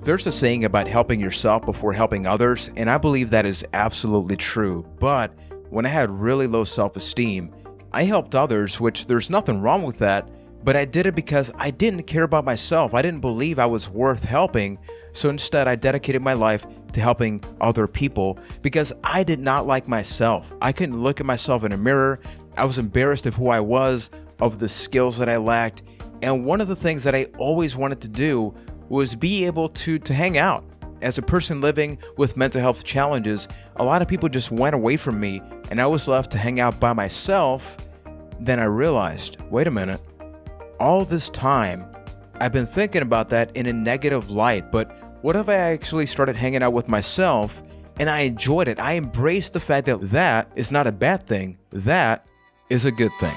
There's a saying about helping yourself before helping others, and I believe that is absolutely true. But when I had really low self-esteem, I helped others, which there's nothing wrong with that, but I did it because I didn't care about myself. I didn't believe I was worth helping, so instead I dedicated my life to helping other people because I did not like myself. I couldn't look at myself in a mirror. I was embarrassed of who I was, of the skills that I lacked, and one of the things that I always wanted to do was be able to hang out. As a person living with mental health challenges, a lot of people just went away from me and I was left to hang out by myself. Then I realized, wait a minute, all this time I've been thinking about that in a negative light, but what if I actually started hanging out with myself and I enjoyed it? I embraced the fact that that is not a bad thing, that is a good thing.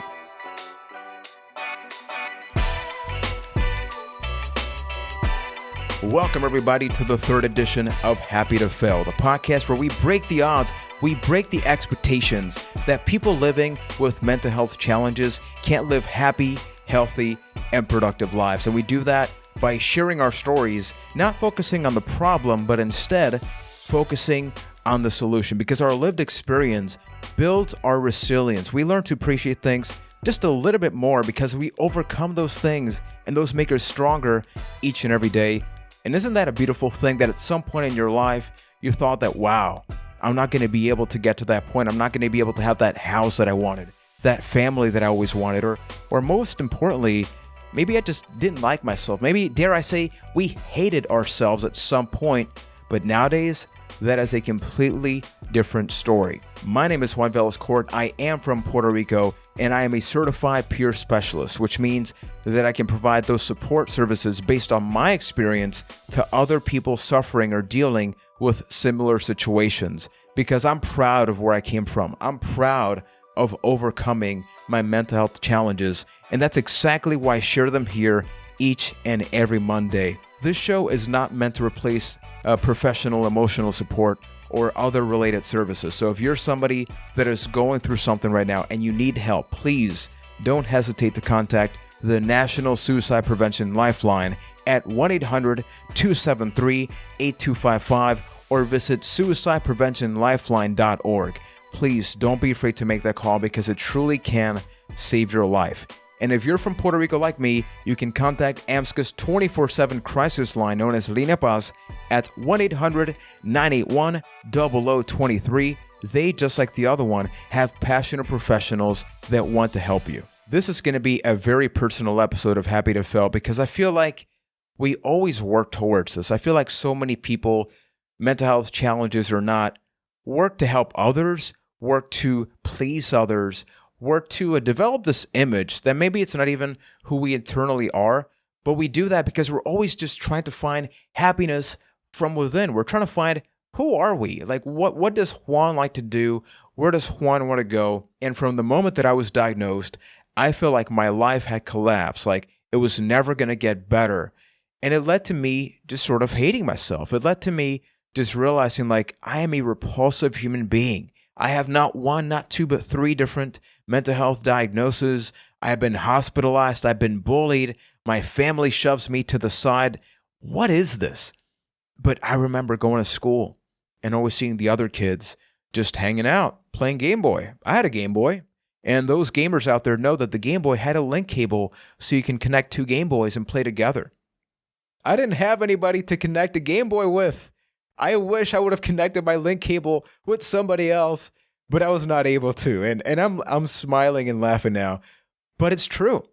Welcome everybody to the third edition of Happy to Fail, the podcast where we break the odds, we break the expectations that people living with mental health challenges can't live happy, healthy, and productive lives. And we do that by sharing our stories, not focusing on the problem, but instead focusing on the solution, because our lived experience builds our resilience. We learn to appreciate things just a little bit more because we overcome those things, and those make us stronger each and every day. And isn't that a beautiful thing that at some point in your life, you thought that, wow, I'm not going to be able to get to that point. I'm not going to be able to have that house that I wanted, that family that I always wanted, or most importantly, maybe I just didn't like myself. Maybe, dare I say, we hated ourselves at some point, but nowadays, that is a completely different story. My name is Juan Velez. I am from Puerto Rico, and I am a certified peer specialist, which means that I can provide those support services based on my experience to other people suffering or dealing with similar situations, because I'm proud of where I came from. I'm proud of overcoming my mental health challenges, and that's exactly why I share them here each and every Monday. This show is not meant to replace professional emotional support or other related services. So if you're somebody that is going through something right now and you need help, please don't hesitate to contact the National Suicide Prevention Lifeline at 1-800-273-8255 or visit suicidepreventionlifeline.org. Please don't be afraid to make that call because it truly can save your life. And if you're from Puerto Rico like me, you can contact AMSCA's 24/7 crisis line known as Línea Paz at 1-800-981-0023. They, just like the other one, have passionate professionals that want to help you. This is going to be a very personal episode of Happy to Fail because I feel like we always work towards this. I feel like so many people, mental health challenges or not, work to help others, work to please others, work to develop this image that maybe it's not even who we internally are, but we do that because we're always just trying to find happiness from within. We're trying to find, who are we? Like, what does Juan like to do? Where does Juan want to go? And from the moment that I was diagnosed, I feel like my life had collapsed, like it was never going to get better. And it led to me just sort of hating myself. It led to me just realizing like I am a repulsive human being. I have not one, not two, but three different mental health diagnoses. I've been hospitalized. I've been bullied. My family shoves me to the side. What is this? But I remember going to school and always seeing the other kids just hanging out, playing Game Boy. I had a Game Boy. And those gamers out there know that the Game Boy had a link cable so you can connect two Game Boys and play together. I didn't have anybody to connect a Game Boy with. I wish I would have connected my link cable with somebody else, but I was not able to. And I'm smiling and laughing now. But it's true.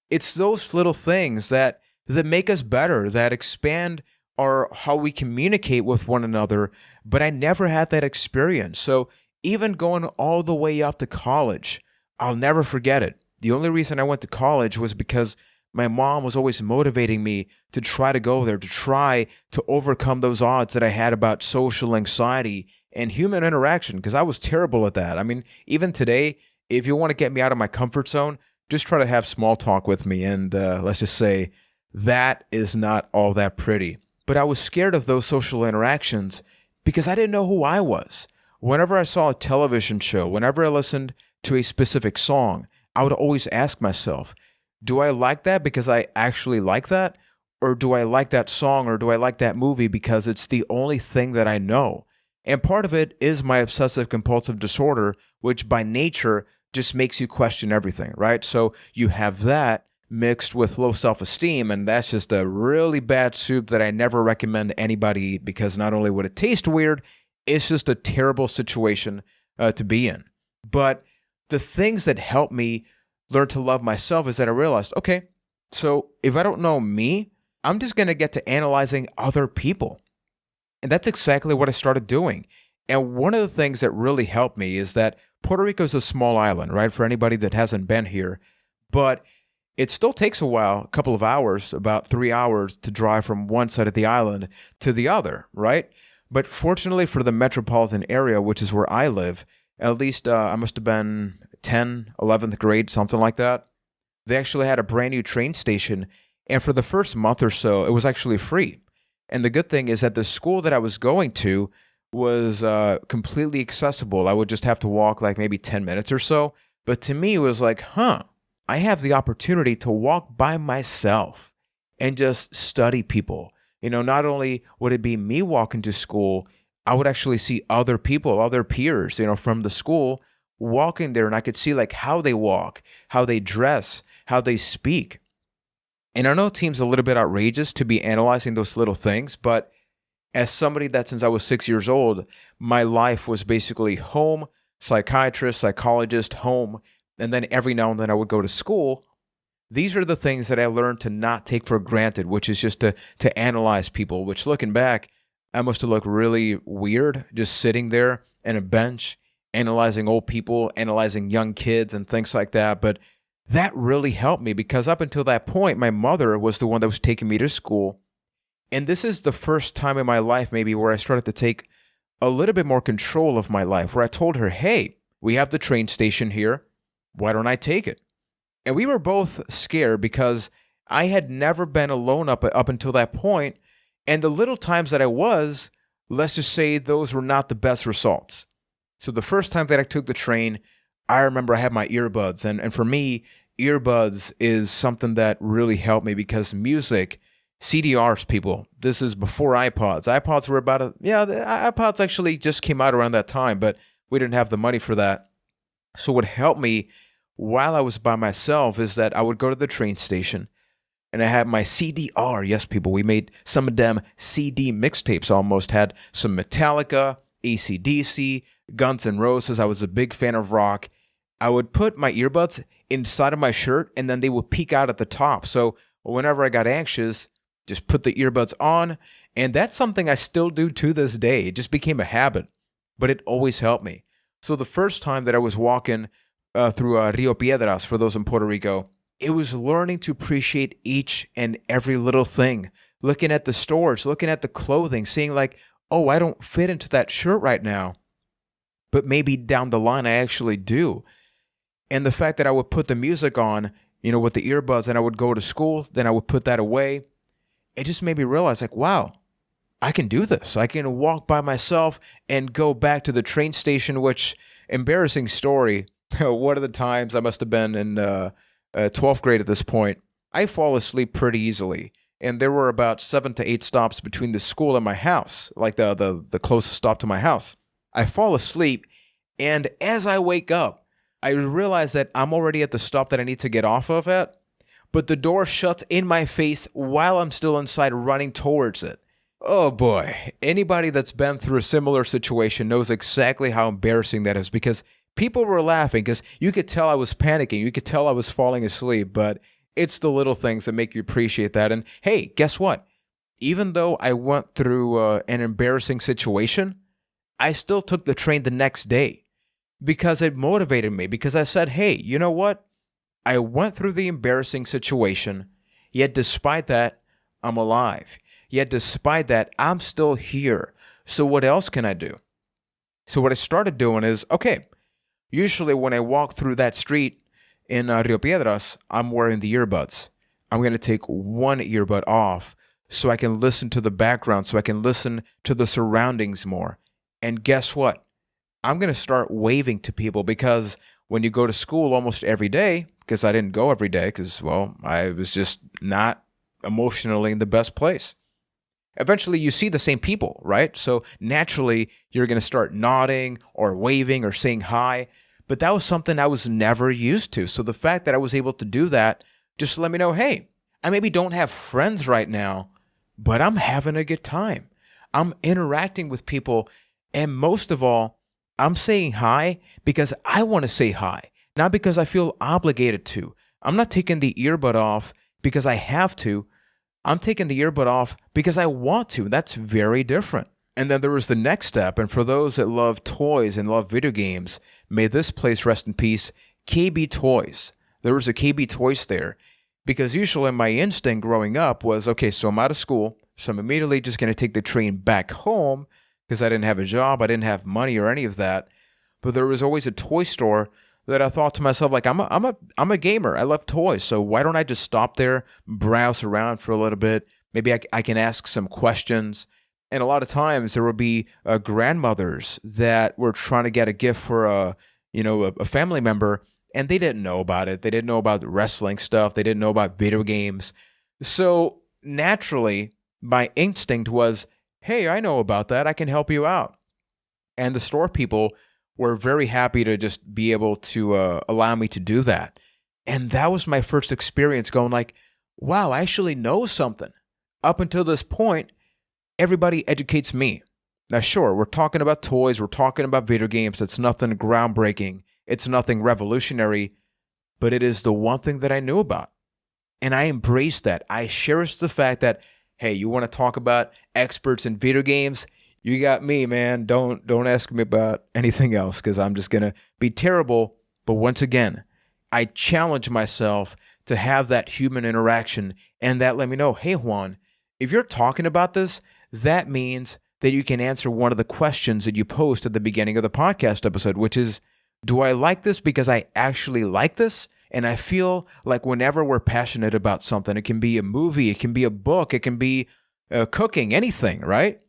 It's those little things that make us better, that expand how we communicate with one another. But I never had that experience. So even going all the way up to college, I'll never forget it. The only reason I went to college was because my mom was always motivating me to try to go there, to try to overcome those odds that I had about social anxiety and human interaction, because I was terrible at that. I mean, even today, if you want to get me out of my comfort zone, just try to have small talk with me. And let's just say that is not all that pretty. But I was scared of those social interactions because I didn't know who I was. Whenever I saw a television show, whenever I listened to a specific song, I would always ask myself, do I like that because I actually like that? Or do I like that song or do I like that movie because it's the only thing that I know? And part of it is my obsessive compulsive disorder, which by nature just makes you question everything, right? So you have that mixed with low self-esteem, and that's just a really bad soup that I never recommend anybody eat because not only would it taste weird, it's just a terrible situation to be in. But the things that help me learn to love myself is that I realized, okay, so if I don't know me, I'm just going to get to analyzing other people. And that's exactly what I started doing. And one of the things that really helped me is that Puerto Rico is a small island, right? For anybody that hasn't been here, but it still takes a while, a couple of hours, about 3 hours to drive from one side of the island to the other, right? But fortunately for the metropolitan area, which is where I live, at least I must have been 10, 11th grade, something like that. They actually had a brand new train station. And for the first month or so, it was actually free. And the good thing is that the school that I was going to was completely accessible. I would just have to walk like maybe 10 minutes or so. But to me, it was like, I have the opportunity to walk by myself and just study people. You know, not only would it be me walking to school, I would actually see other people, other peers, from the school walking there. And I could see like how they walk, how they dress, how they speak. And I know it seems a little bit outrageous to be analyzing those little things, but as somebody that since I was 6 years old, my life was basically home, psychiatrist, psychologist, home, and then every now and then I would go to school. These are the things that I learned to not take for granted, which is just to analyze people, which looking back, I must have looked really weird just sitting there in a bench, analyzing old people, analyzing young kids and things like that. But that really helped me because up until that point, my mother was the one that was taking me to school. And this is the first time in my life maybe where I started to take a little bit more control of my life, where I told her, hey, we have the train station here. Why don't I take it? And we were both scared because I had never been alone up until that point. And the little times that I was, let's just say those were not the best results. So the first time that I took the train, I remember I had my earbuds. And for me, earbuds is something that really helped me because music, CDRs, people, this is before iPods. iPods were the iPods actually just came out around that time, but we didn't have the money for that. So what helped me while I was by myself is that I would go to the train station and I had my CDR. Yes, people, we made some of them CD mixtapes almost. Had some Metallica, AC/DC, Guns N' Roses. I was a big fan of rock. I would put my earbuds inside of my shirt and then they would peek out at the top. So whenever I got anxious, just put the earbuds on. And that's something I still do to this day. It just became a habit, but it always helped me. So the first time that I was walking through Rio Piedras, for those in Puerto Rico, it was learning to appreciate each and every little thing. Looking at the stores, looking at the clothing, seeing like, oh, I don't fit into that shirt right now. But maybe down the line I actually do. And the fact that I would put the music on, with the earbuds, and I would go to school, then I would put that away. It just made me realize like, wow, I can do this. I can walk by myself and go back to the train station, which, embarrassing story, one of the times I must have been in 12th grade at this point, I fall asleep pretty easily. And there were about 7 to 8 stops between the school and my house, like the closest stop to my house. I fall asleep, and as I wake up, I realize that I'm already at the stop that I need to get off of at, but the door shuts in my face while I'm still inside running towards it. Oh boy, anybody that's been through a similar situation knows exactly how embarrassing that is because people were laughing because you could tell I was panicking. You could tell I was falling asleep, but it's the little things that make you appreciate that. And hey, guess what? Even though I went through an embarrassing situation, I still took the train the next day because it motivated me, because I said, hey, you know what? I went through the embarrassing situation, yet despite that, I'm alive. Yet despite that, I'm still here. So what else can I do? So what I started doing is, okay, usually when I walk through that street in Rio Piedras, I'm wearing the earbuds. I'm going to take one earbud off so I can listen to the background, so I can listen to the surroundings more. And guess what? I'm going to start waving to people because when you go to school almost every day, because I didn't go every day because, well, I was just not emotionally in the best place. Eventually, you see the same people, right? So naturally, you're going to start nodding or waving or saying hi. But that was something I was never used to. So the fact that I was able to do that just let me know, hey, I maybe don't have friends right now, but I'm having a good time. I'm interacting with people. And most of all, I'm saying hi because I want to say hi, not because I feel obligated to. I'm not taking the earbud off because I have to. I'm taking the earbud off because I want to. That's very different. And then there was the next step. And for those that love toys and love video games, may this place rest in peace, KB Toys. There was a KB Toys there because usually my instinct growing up was, okay, so I'm out of school, so I'm immediately just going to take the train back home because I didn't have a job, I didn't have money or any of that. But there was always a toy store that I thought to myself, like, I'm a gamer. I love toys. So why don't I just stop there, browse around for a little bit? Maybe I can ask some questions. And a lot of times there would be grandmothers that were trying to get a gift for a family member, and they didn't know about it. They didn't know about wrestling stuff. They didn't know about video games. So naturally, my instinct was, hey, I know about that. I can help you out. And the store people were very happy to just be able to allow me to do that. And that was my first experience going like, wow, I actually know something. Up until this point, everybody educates me. Now, sure, we're talking about toys, we're talking about video games. It's nothing groundbreaking. It's nothing revolutionary, but it is the one thing that I knew about. And I embraced that. I cherished the fact that, hey, you want to talk about experts in video games? You got me, man. Don't ask me about anything else because I'm just going to be terrible. But once again, I challenge myself to have that human interaction, and that let me know, hey, Juan, if you're talking about this, that means that you can answer one of the questions that you posed at the beginning of the podcast episode, which is, do I like this because I actually like this? And I feel like whenever we're passionate about something, it can be a movie, it can be a book, it can be cooking, anything, right?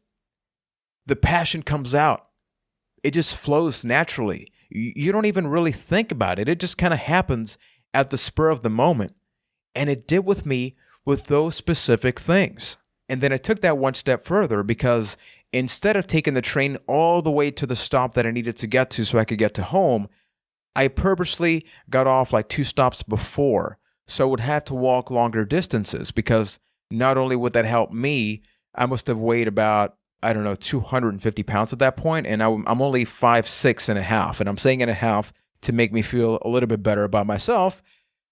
The passion comes out. It just flows naturally. You don't even really think about it. It just kind of happens at the spur of the moment. And it did with me with those specific things. And then I took that one step further because instead of taking the train all the way to the stop that I needed to get to so I could get to home, I purposely got off like 2 stops before. So I would have to walk longer distances because not only would that help me, I must have weighed about, 250 pounds at that point, and I'm only 5'6" and a half, and I'm saying and a half to make me feel a little bit better about myself.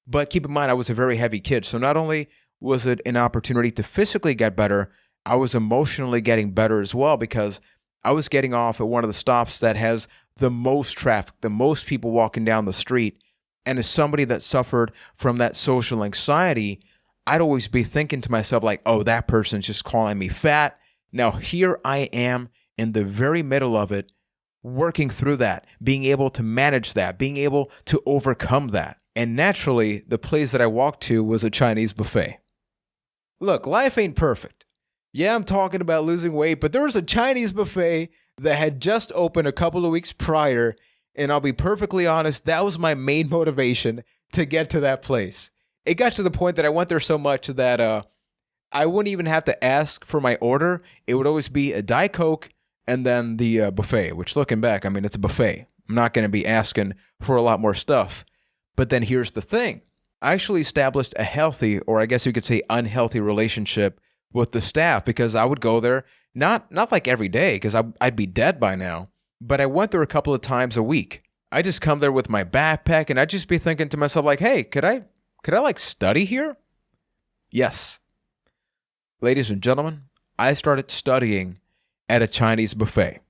But keep in mind, I was a very heavy kid, so not only was it an opportunity to physically get better, I was emotionally getting better as well because I was getting off at one of the stops that has the most traffic, the most people walking down the street. And as somebody that suffered from that social anxiety, I'd always be thinking to myself like, oh, that person's just calling me fat. Now here I am in the very middle of it, working through that, being able to manage that, being able to overcome that. And naturally, the place that I walked to was a Chinese buffet. Look, life ain't perfect. Yeah, I'm talking about losing weight, but there was a Chinese buffet that had just opened a couple of weeks prior, and I'll be perfectly honest, that was my main motivation to get to that place. It got to the point that I went there so much that I wouldn't even have to ask for my order. It would always be a Diet Coke and then the buffet, which looking back, I mean, it's a buffet. I'm not going to be asking for a lot more stuff. But then here's the thing. I actually established a healthy, or I guess you could say unhealthy relationship with the staff because I would go there, not like every day because I'd be dead by now, but I went there a couple of times a week. I just come there with my backpack and I'd just be thinking to myself like, hey, could I like study here? Yes. Ladies and gentlemen, I started studying at a Chinese buffet.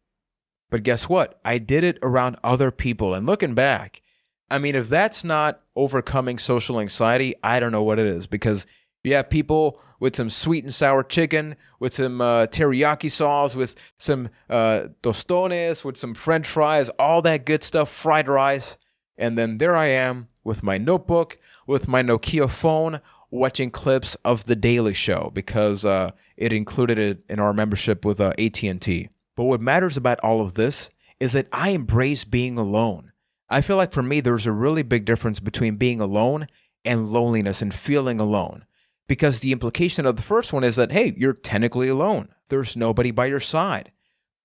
But guess what? I did it around other people. And looking back, I mean, if that's not overcoming social anxiety, I don't know what it is. Because you have people with some sweet and sour chicken, with some teriyaki sauce, with some tostones, with some French fries, all that good stuff, fried rice. And then there I am with my notebook, with my Nokia phone, watching clips of The Daily Show because it included it in our membership with AT&T. But what matters about all of this is that I embrace being alone. I feel like for me, there's a really big difference between being alone and loneliness and feeling alone. Because the implication of the first one is that, hey, you're technically alone. There's nobody by your side.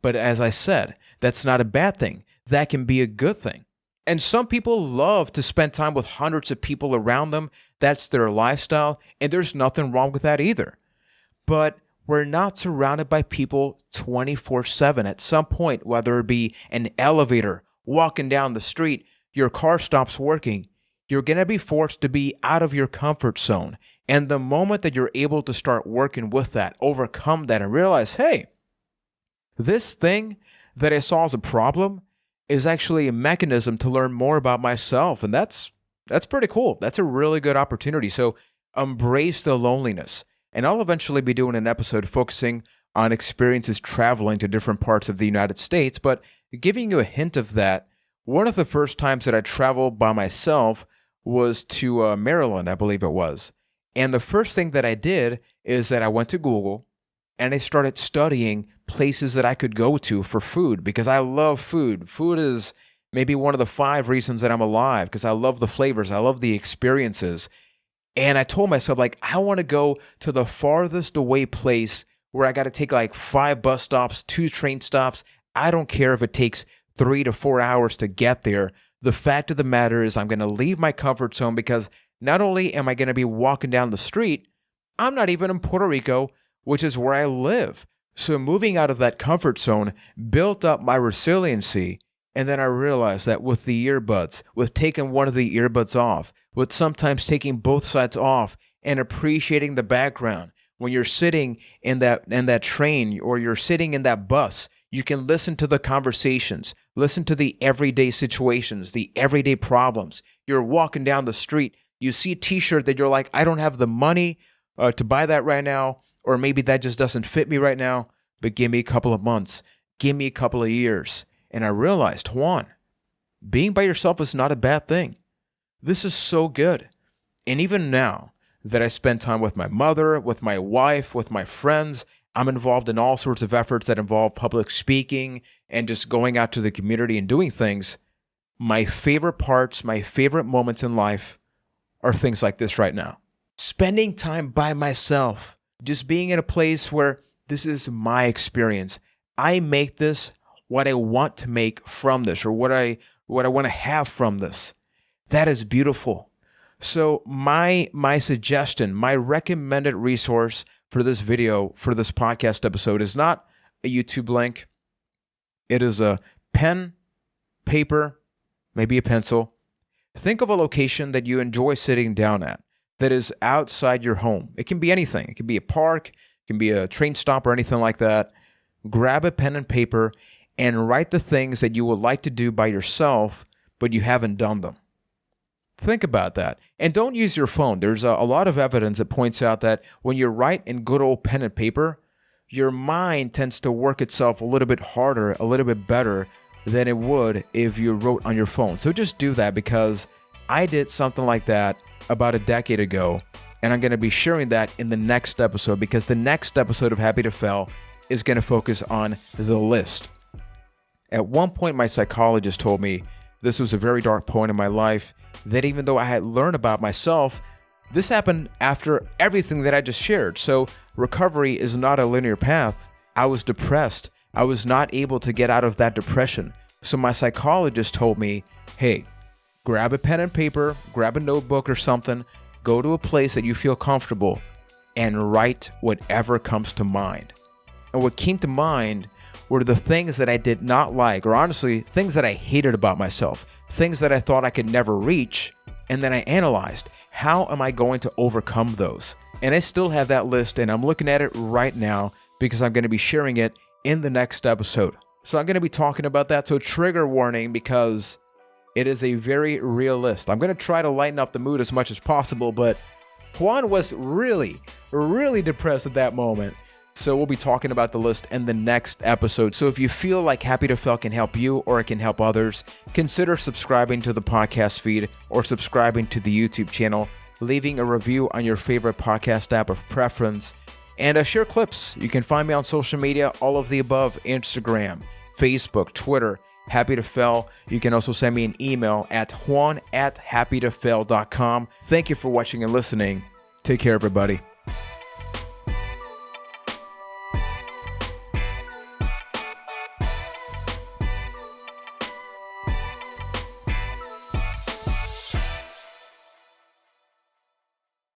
But as I said, that's not a bad thing. That can be a good thing. And some people love to spend time with hundreds of people around them. That's their lifestyle, and there's nothing wrong with that either. But we're not surrounded by people 24/7. At some point, whether it be an elevator, walking down the street, your car stops working, you're going to be forced to be out of your comfort zone. And the moment that you're able to start working with that, overcome that, and realize, hey, this thing that I saw as a problem is actually a mechanism to learn more about myself. And that's pretty cool. That's a really good opportunity. So embrace the loneliness. And I'll eventually be doing an episode focusing on experiences traveling to different parts of the United States. But giving you a hint of that, one of the first times that I traveled by myself was to Maryland, I believe it was. And the first thing that I did is that I went to Google and I started studying places that I could go to for food because I love food. Food is maybe one of the 5 reasons that I'm alive because I love the flavors. I love the experiences. And I told myself, like, I want to go to the farthest away place where I got to take like 5 bus stops, 2 train stops. I don't care if it takes 3 to 4 hours to get there. The fact of the matter is I'm going to leave my comfort zone because not only am I going to be walking down the street, I'm not even in Puerto Rico, which is where I live. So moving out of that comfort zone built up my resiliency. And then I realized that with the earbuds, with taking one of the earbuds off, with sometimes taking both sides off and appreciating the background, when you're sitting in that train or you're sitting in that bus, you can listen to the conversations, listen to the everyday situations, the everyday problems. You're walking down the street, you see a t-shirt that you're like, I don't have the money to buy that right now, or maybe that just doesn't fit me right now, but give me a couple of months, give me a couple of years. And I realized, Juan, being by yourself is not a bad thing. This is so good. And even now that I spend time with my mother, with my wife, with my friends, I'm involved in all sorts of efforts that involve public speaking and just going out to the community and doing things. My favorite parts, my favorite moments in life are things like this right now. Spending time by myself, just being in a place where this is my experience. I make this what I want to make from this, or what I want to have from this. That is beautiful. So my suggestion, my recommended resource for this video, for this podcast episode is not a YouTube link. It is a pen, paper, maybe a pencil. Think of a location that you enjoy sitting down at that is outside your home. It can be anything. It can be a park, it can be a train stop or anything like that. Grab a pen and paper and write the things that you would like to do by yourself, but you haven't done them. Think about that. And don't use your phone. There's a lot of evidence that points out that when you write in good old pen and paper, your mind tends to work itself a little bit harder, a little bit better than it would if you wrote on your phone. So just do that, because I did something like that about a decade ago, and I'm going to be sharing that in the next episode, because the next episode of Happy to Fail is going to focus on the list. At one point, my psychologist told me this was a very dark point in my life, that even though I had learned about myself, this happened after everything that I just shared. So recovery is not a linear path. I was depressed. I was not able to get out of that depression. So my psychologist told me, hey, grab a pen and paper, grab a notebook or something, go to a place that you feel comfortable, and write whatever comes to mind. And what came to mind were the things that I did not like, or honestly, things that I hated about myself, things that I thought I could never reach. And then I analyzed, how am I going to overcome those? And I still have that list, and I'm looking at it right now because I'm going to be sharing it in the next episode. So I'm going to be talking about that. So trigger warning, because it is a very real list. I'm going to try to lighten up the mood as much as possible, but Juan was really, really depressed at that moment. So we'll be talking about the list in the next episode. So if you feel like Happy to Fail can help you, or it can help others, consider subscribing to the podcast feed or subscribing to the YouTube channel, leaving a review on your favorite podcast app of preference, and share clips. You can find me on social media, all of the above: Instagram, Facebook, Twitter, Happy to Fail. You can also send me an email at juan@happytofail.com. Thank you for watching and listening. Take care, everybody.